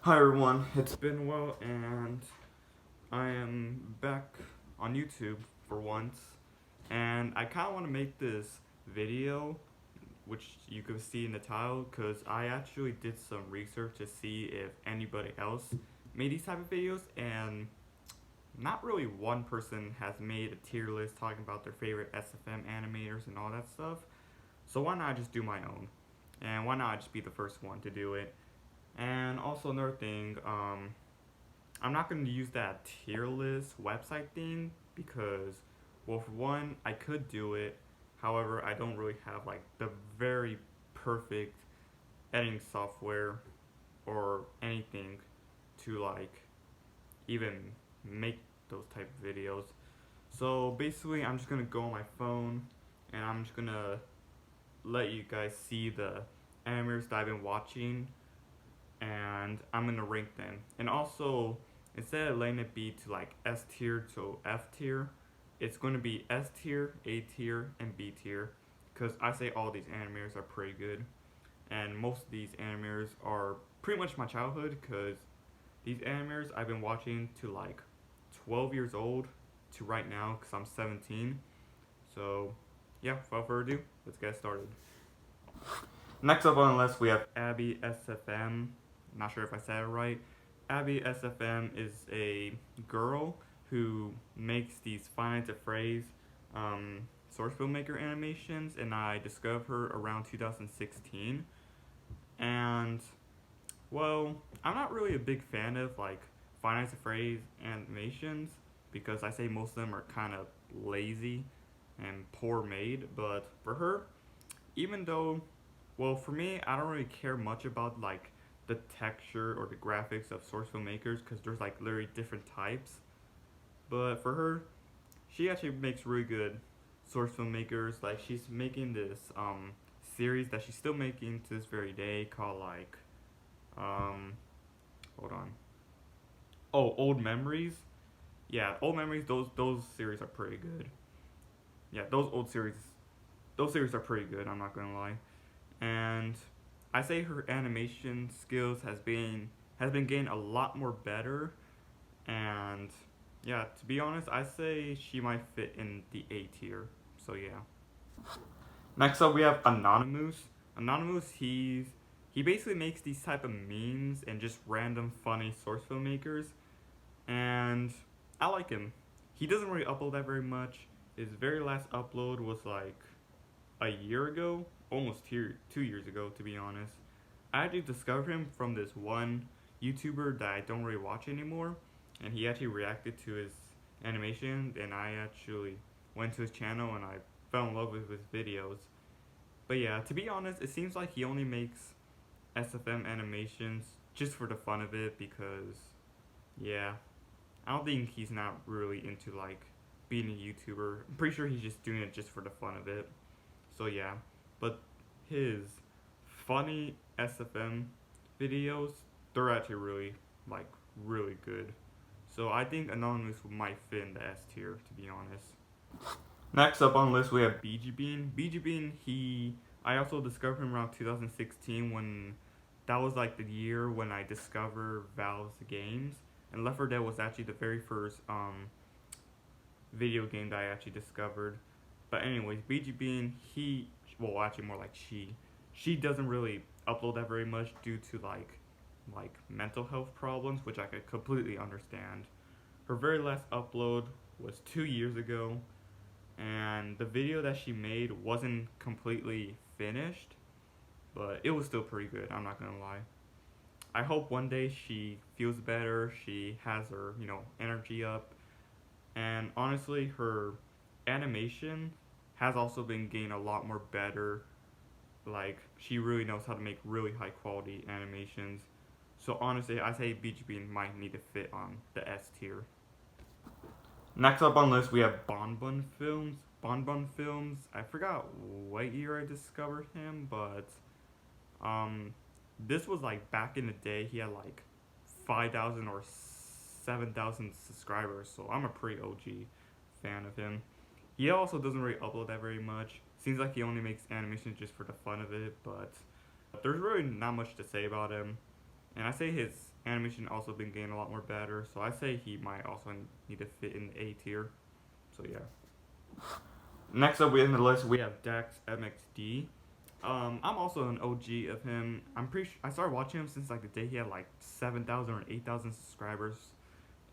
Hi everyone, it's been a while and I am back on YouTube for once, and I kind of want to make this video, which you can see in the title, because I actually did some research to see if anybody else made these type of videos, and not really one person has made a tier list talking about their favorite SFM animators and all that stuff, so why not just do my own, and why not just be the first one to do it. And also another thing, I'm not going to use that tier list website thing because, well, for one, I could do it. However, I don't really have like the very perfect editing software or anything to like even make those type of videos. So basically, I'm just gonna go on my phone and I'm just gonna let you guys see the animators that I've been watching, and I'm gonna rank them. And also, instead of letting it be to like S tier to F tier, it's gonna be S tier, A tier, and B tier, because I say all these animators are pretty good, and most of these animators are pretty much my childhood, because these animators I've been watching to like 12 years old to right now, because I'm 17. So yeah, without further ado, let's get started. Next up on the list, we have Abby SFM. Not sure if I said it right. Abby SFM is a girl who makes these finite to phrase source filmmaker animations, and I discovered her around 2016. And well, I'm not really a big fan of like finite to phrase animations because I say most of them are kind of lazy and poor made. But for her, even though, well, for me, I don't really care much about like the texture or the graphics of source filmmakers because there's like literally different types. But for her, she actually makes really good source filmmakers. Like she's making this series that she's still making to this very day called like hold on. Oh, Old Memories. Yeah, Old Memories. Those series are pretty good. Yeah, those series are pretty good. I'm not gonna lie. And I say her animation skills has been getting a lot more better, and yeah, to be honest, I say she might fit in the A tier. So yeah. Next up, we have Anonymous. Anonymous, he basically makes these type of memes and just random funny source filmmakers, and I like him. He doesn't really upload that very much. His very last upload was like a year ago, almost 2 years ago, to be honest. I actually discovered him from this one YouTuber that I don't really watch anymore, and he actually reacted to his animation, and I actually went to his channel and I fell in love with his videos. But yeah, to be honest, it seems like he only makes SFM animations just for the fun of it because, yeah, I don't think he's not really into like being a YouTuber. I'm pretty sure he's just doing it just for the fun of it. So yeah, but his funny SFM videos, they're actually like, really good. So I think Anonymous might fit in the S tier, to be honest. Next up on the list, we have BG Bean. BG Bean, I also discovered him around 2016 when that was like the year when I discovered Valve's games. And Left 4 Dead was actually the very first video game that I actually discovered. But anyways, BG Bean, well, actually more like she doesn't really upload that very much due to like mental health problems, which I could completely understand. Her very last upload was 2 years ago, and the video that she made wasn't completely finished, but it was still pretty good. I'm not gonna lie. I hope one day she feels better. She has her energy up, and honestly, her animation has also been getting a lot more better. Like she really knows how to make really high quality animations. So honestly, I say BGB might need to fit on the S tier. Next up on the list, we have Bonbon Films. Bonbon Films. I forgot what year I discovered him, but um, this was like back in the day. He had like 5,000 or 7,000 subscribers, so I'm a pretty OG fan of him. He also doesn't really upload that very much. Seems like he only makes animations just for the fun of it, but there's really not much to say about him. And I say his animation also been getting a lot more better. So I say he might also need to fit in the A tier. So yeah. Next up, we in the list we have Dax Mxd. I'm also an OG of him. I started watching him since like the day he had like 7,000 or 8,000 subscribers.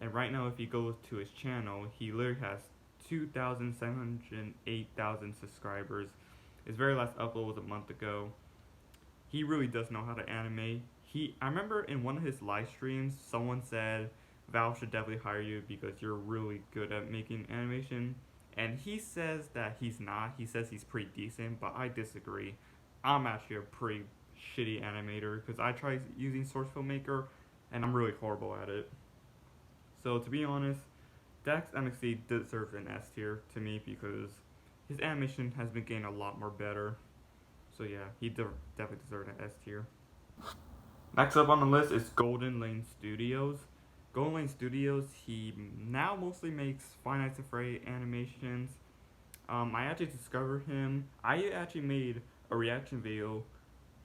And right now, if you go to his channel, he literally has 2,708,000 subscribers. His very last upload was a month ago. He really does know how to animate. I remember in one of his live streams, someone said Valve should definitely hire you because you're really good at making animation. And he says that he's not. He says he's pretty decent, but I disagree. I'm actually a pretty shitty animator because I tried using Source Filmmaker and I'm really horrible at it. So to be honest, Dax Mxd deserves an S tier to me because his animation has been getting a lot more better. So yeah, he definitely deserves an S tier. Next up on the list is Golden Lane Studios. Golden Lane Studios, he now mostly makes Five Nights at Freddy's animations. I actually discovered him. I actually made a reaction video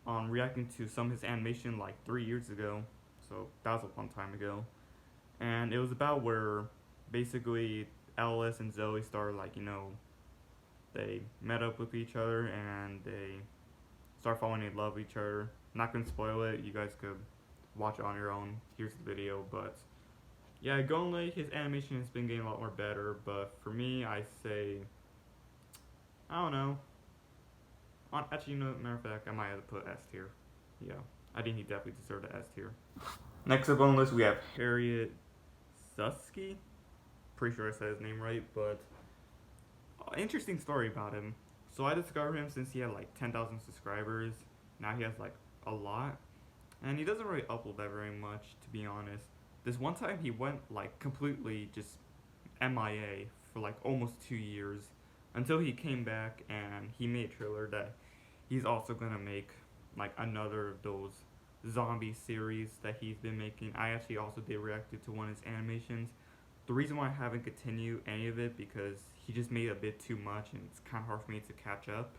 on reacting to some of his animation like 3 years ago. So that was a long time ago. And it was about where basically Alice and Zoe started they met up with each other and they start falling in love with each other. Not gonna spoil it, you guys could watch it on your own. Here's the video, but yeah, Golden Lake, his animation has been getting a lot more better, but for me, I say, I don't know. Actually, matter of fact, I might have to put S tier. Yeah, I think he definitely deserved an S tier. Next up on the list, we have Harriet Susky. Pretty sure I said his name right, but interesting story about him. So I discovered him since he had like 10,000 subscribers. Now he has like a lot, and he doesn't really upload that very much, to be honest. This one time he went like completely just MIA for like almost 2 years until he came back and he made a trailer that he's also gonna make like another of those zombie series that he's been making. I actually also did react to one of his animations. The reason why I haven't continued any of it because he just made a bit too much and it's kind of hard for me to catch up.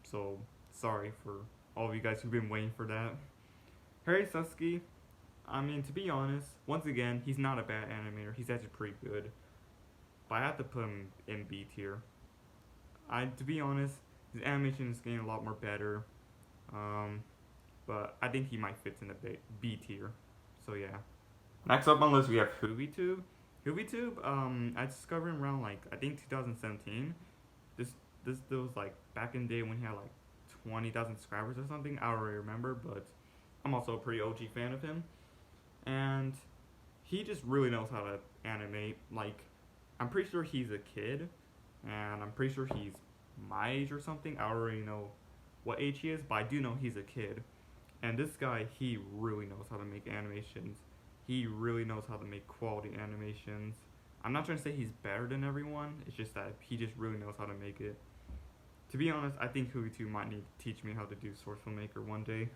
So sorry for all of you guys who've been waiting for that. Harry Susky, I mean, to be honest, once again, he's not a bad animator. He's actually pretty good. But I have to put him in B tier. To be honest, his animation is getting a lot more better. But I think he might fit in the B tier. So yeah. Next up on the list we have HoovyTube. HoovyTube, I discovered him around I think 2017. This was back in the day when he had 20,000 subscribers or something. I don't really remember, but I'm also a pretty OG fan of him. And he just really knows how to animate. I'm pretty sure he's a kid, and I'm pretty sure he's my age or something. I don't really know what age he is, but I do know he's a kid. And this guy, he really knows how to make animations. He really knows how to make quality animations. I'm not trying to say he's better than everyone, it's just that he just really knows how to make it. To be honest, I think HoovyTube might need to teach me how to do Source Filmmaker one day.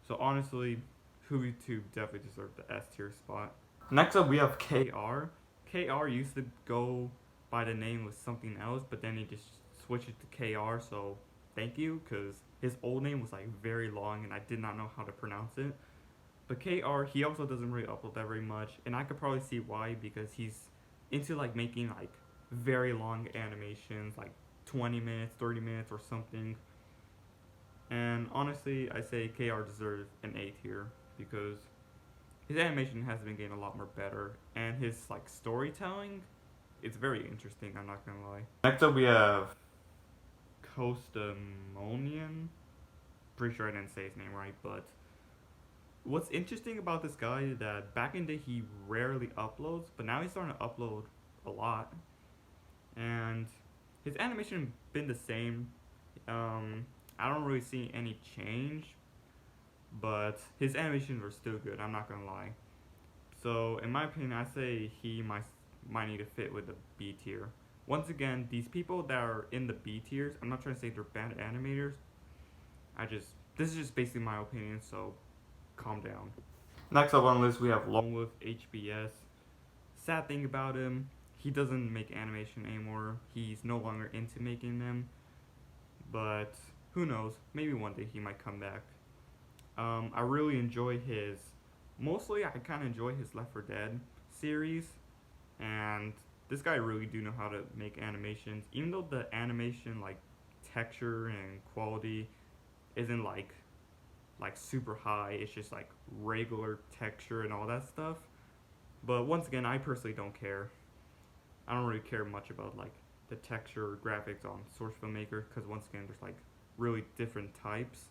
So honestly, HoovyTube definitely deserves the S tier spot. Next up, we have KR. KR used to go by the name with something else, but then he just switched it to KR, so thank you, because his old name was very long and I did not know how to pronounce it. But KR, he also doesn't really upload that very much, and I could probably see why, because he's into making very long animations, 20 minutes, 30 minutes or something. And honestly, I say KR deserves an A tier because his animation has been getting a lot more better, and his storytelling, it's very interesting, I'm not gonna lie. Next up we have Costamonian. Pretty sure I didn't say his name right, but what's interesting about this guy is that back in the day he rarely uploads, but now he's starting to upload a lot. And his animation been the same. I don't really see any change, but his animations are still good, I'm not gonna lie. So in my opinion, I say he might need to fit with the B tier. Once again, these people that are in the B tiers, I'm not trying to say they're bad animators. This is just basically my opinion, so calm down. Next up on the list, we have Longwolf HBS. Sad thing about him, he doesn't make animation anymore. He's no longer into making them. But who knows? Maybe one day he might come back. I really enjoy his Mostly I kind of enjoy his Left 4 Dead series, and this guy really do know how to make animations. Even though the animation like texture and quality isn't like super high, it's just like regular texture and all that stuff. But once again, I personally don't care. I don't really care much about like the texture or graphics on Source Filmmaker because once again, there's like really different types.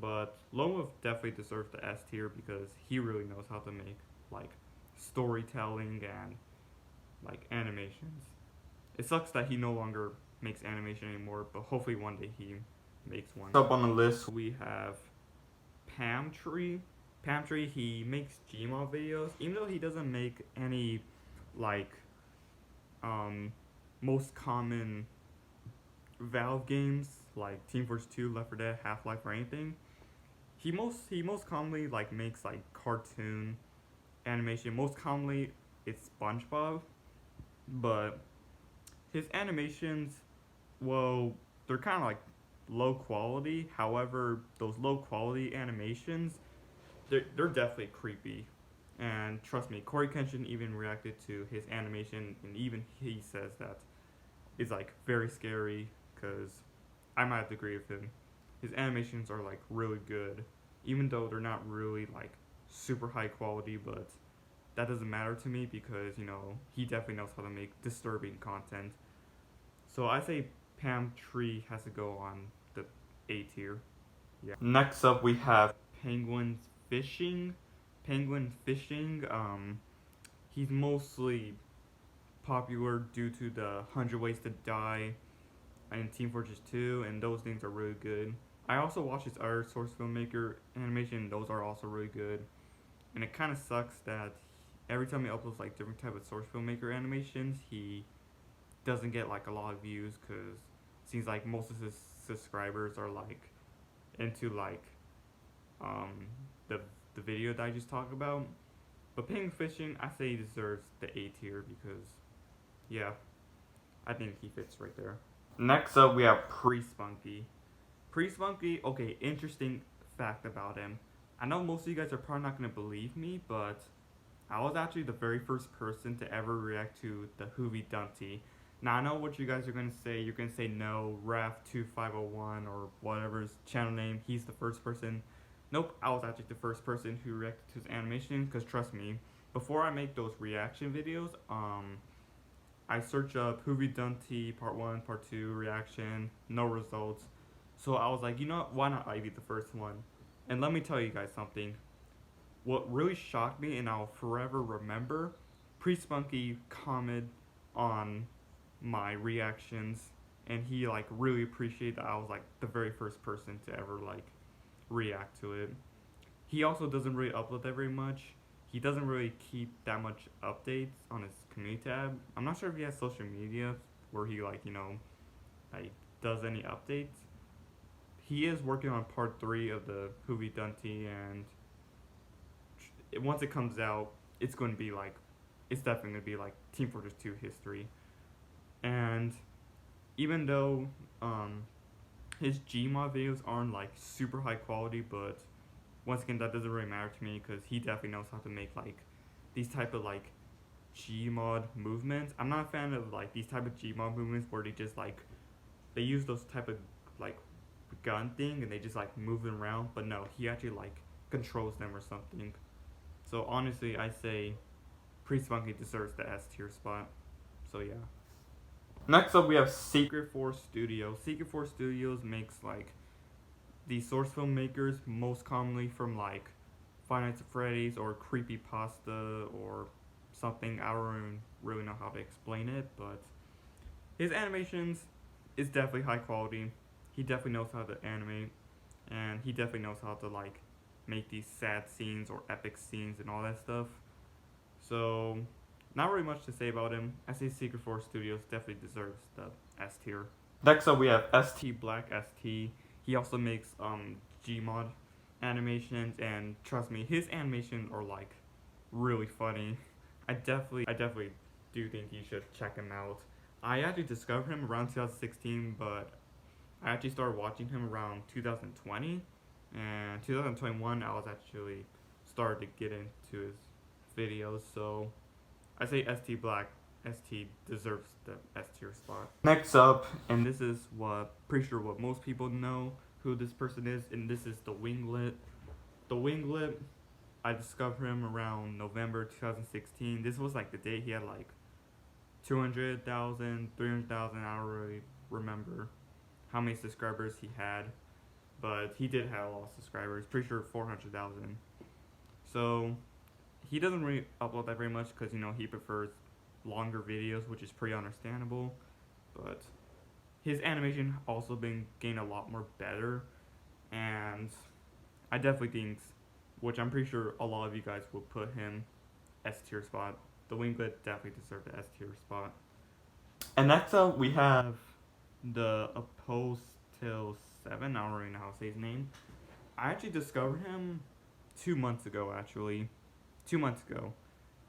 But Lone Wolf definitely deserves the S tier because he really knows how to make like storytelling and like animations. It sucks that he no longer makes animation anymore, but hopefully one day he makes one. Up on the list we have Pamtree. Pamtree, he makes Gmod videos, even though he doesn't make any like most common Valve games like Team Fortress 2, Left 4 Dead, Half-Life, or anything. He most commonly like makes like cartoon animation. Most commonly it's SpongeBob, but his animations, well, they're kind of like low quality. However, those low quality animations, they're definitely creepy. And trust me, Corey Kenshin even reacted to his animation, and even he says that it's like very scary. Because I might have to agree with him. His animations are like really good, even though they're not really like super high quality. But that doesn't matter to me because he definitely knows how to make disturbing content. So I say Pam Tree has to go on the A tier. Yeah. Next up we have Penguin Fishing. Penguin Fishing. He's mostly popular due to the 100 Ways to Die and Team Fortress 2, and those things are really good. I also watch his other Source Filmmaker animation, those are also really good. And it kind of sucks that every time he uploads like different type of Source Filmmaker animations, he doesn't get like a lot of views because it seems like most of his subscribers are like into like the video that I just talked about. But Penguin Fishing, I say he deserves the A tier because yeah, I think he fits right there. Next up, we have Pre-Spunky. Pre-Spunky, okay, interesting fact about him. I know most of you guys are probably not going to believe me, but I was actually the very first person to ever react to the Hoovy Dunty. Now, I know what you guys are going to say. You're going to say no, Raf2501 or whatever his channel name. He's the first person. Nope, I was actually the first person who reacted to his animation, because trust me, before I make those reaction videos, I search up Hoovy Dunty Part 1, Part 2 reaction, no results. So I was like, you know what, why not I be the first one? And let me tell you guys something. What really shocked me, and I'll forever remember, Pre-Spunky commented on my reactions, and he like really appreciated that I was like the very first person to ever like react to it. He also doesn't really upload that very much. He doesn't really keep that much updates on his community tab. I'm not sure if he has social media where he like does any updates. He is working on part 3 of the Hoovy Dunty, and once it comes out, it's definitely going to be like Team Fortress 2 history. And even though his Gmod videos aren't like super high quality, but once again, that doesn't really matter to me because he definitely knows how to make like these type of like Gmod movements. I'm not a fan of like these type of Gmod movements where they use those type of like gun thing and they just like move them around. But no, he actually like controls them or something. So honestly, I say Pre-Spunky deserves the S tier spot. So yeah. Next up, we have Secret Force Studios. Secret Force Studios makes like these Source Filmmakers, most commonly from like Five Nights at Freddy's or Creepypasta or something. I don't really know how to explain it, but his animations is definitely high quality. He definitely knows how to animate, and he definitely knows how to like make these sad scenes or epic scenes and all that stuff. So not really much to say about him. I say Secret Force Studios definitely deserves the S tier. Next up, we have ST Black ST. He also makes Gmod animations, and trust me, his animations are like really funny. I definitely do think you should check him out. I actually discovered him around 2016, but I actually started watching him around 2020, and 2021 I was actually started to get into his videos. So I say ST Black. ST deserves the S tier spot. Next up, and this is pretty sure what most people know who this person is, and this is the Winglet. The Winglet, I discovered him around November 2016. This was like the day he had like 200,000, 300,000. I don't really remember how many subscribers he had, but he did have a lot of subscribers. Pretty sure 400,000. So he doesn't really upload that very much because, you know, he prefers longer videos, which is pretty understandable. But his animation also been getting a lot more better, and I definitely think, which I'm pretty sure a lot of you guys will put him S tier spot. The Winglet definitely deserved the S tier spot. And next up we have the Apostle 7. I don't really know how to say his name. I actually discovered him 2 months ago, actually. 2 months ago.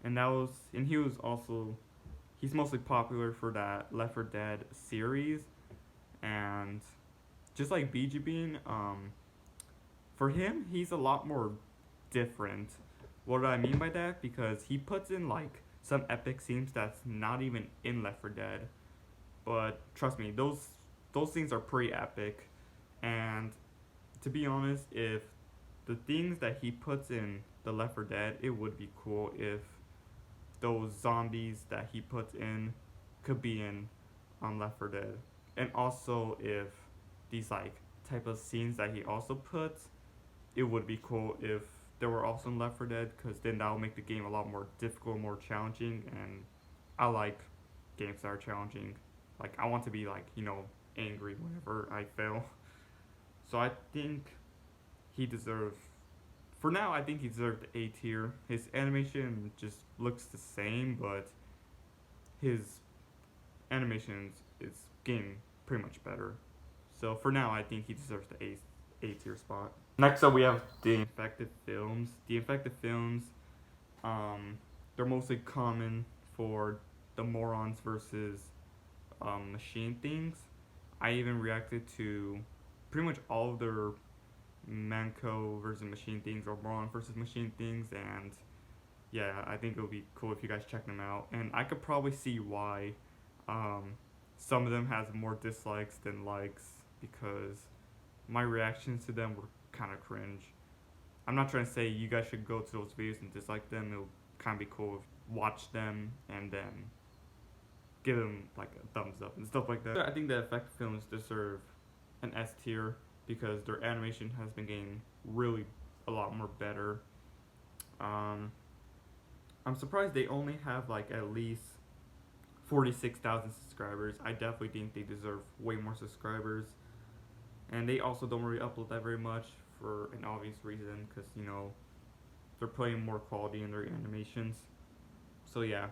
And he's mostly popular for that Left 4 Dead series. And just like BG Bean, for him, he's a lot more different. What do I mean by that? Because he puts in like some epic scenes that's not even in Left 4 Dead. But trust me, those scenes are pretty epic. And to be honest, if the things that he puts in the Left 4 Dead, it would be cool if those zombies that he puts in could be in Left 4 Dead. And also if these like type of scenes that he also puts, it would be cool if they were also in Left 4 Dead, because then that would make the game a lot more difficult, more challenging, and I like games that are challenging. Like, I want to be like, you know, angry whenever I fail. So I think he deserves, for now, I think he deserved the A tier. His animation just looks the same, but his animations is getting pretty much better. So for now, I think he deserves the A tier spot. Next up, we have the Infected Films. The Infected Films, they're mostly common for the Morons versus Machine things. I even reacted to pretty much all of their Manco versus Machine things or Moron versus Machine things, and yeah, I think it would be cool if you guys check them out. And I could probably see why some of them has more dislikes than likes, because my reactions to them were kind of cringe. I'm not trying to say you guys should go to those videos and dislike them. It would kind of be cool if watch them and then give them like a thumbs up and stuff like that. I think the Effect Films deserve an S tier because their animation has been getting really a lot more better. I'm surprised they only have like at least 46,000 subscribers. I definitely think they deserve way more subscribers. And they also don't really upload that very much for an obvious reason, because, you know, they're putting more quality in their animations. So yeah.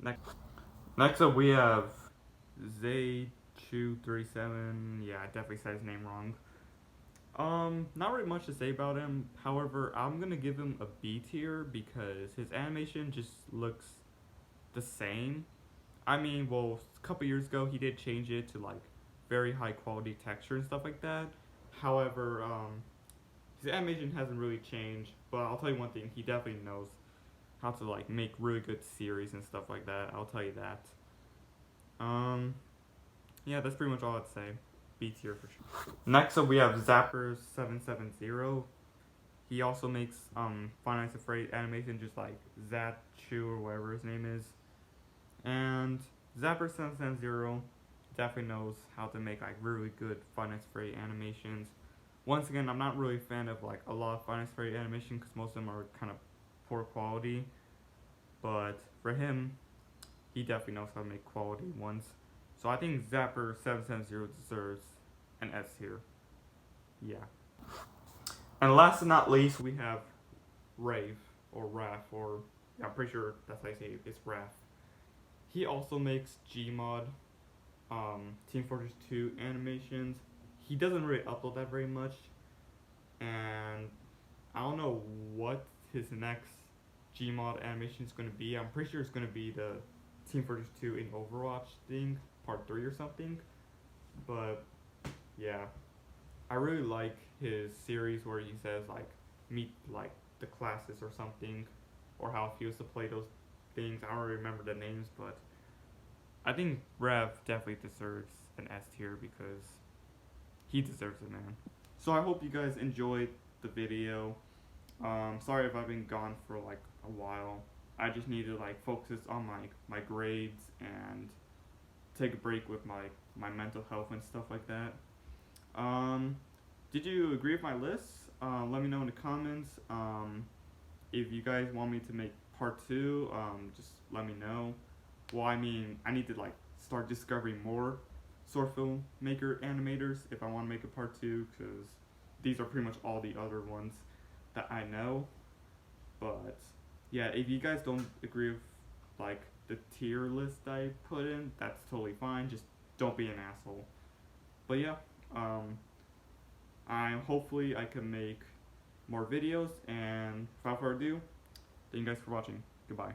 Next up we have Zay237. Yeah, I definitely said his name wrong. Not really much to say about him. However, I'm gonna give him a B tier because his animation just looks the same. I mean, well, a couple years ago he did change it to like very high quality texture and stuff like that. However, his animation hasn't really changed, but I'll tell you one thing, he definitely knows how to like make really good series and stuff like that. I'll tell you that. Yeah, that's pretty much all I'd say. B tier for sure. Next up we have Zapper770. He also makes Five Nights at Freddy's animation, just like Zatchu or whatever his name is. And Zapper770 definitely knows how to make like really good Five Nights at Freddy's animations. Once again, I'm not really a fan of like a lot of Five Nights at Freddy's animation because most of them are kind of poor quality. But for him, he definitely knows how to make quality ones. So I think Zapper770 deserves an S tier. Yeah. And last but not least, we have Rave, or Raph, or yeah, I'm pretty sure that's how you say it. It's Raph. He also makes Gmod, Team Fortress 2 animations. He doesn't really upload that very much, and I don't know what his next Gmod animation is going to be. I'm pretty sure it's going to be the Team Fortress 2 in Overwatch thing, part 3 or something. But yeah, I really like his series where he says like meet like the classes or something, or how it feels to play those things. I don't remember the names, but I think Rev definitely deserves an S tier because he deserves it, man. So I hope you guys enjoyed the video. Sorry if I've been gone for like a while. I just need to like focus on my grades and take a break with my mental health and stuff like that. Did you agree with my list? Let me know in the comments. If you guys want me to make part 2, just let me know. Well, I mean, I need to like start discovering more short film maker animators if I want to make a part 2, because these are pretty much all the other ones that I know. But yeah, if you guys don't agree with like the tier list I put in, that's totally fine. Just don't be an asshole. But yeah, hopefully I can make more videos, and without further ado, thank you guys for watching. Goodbye.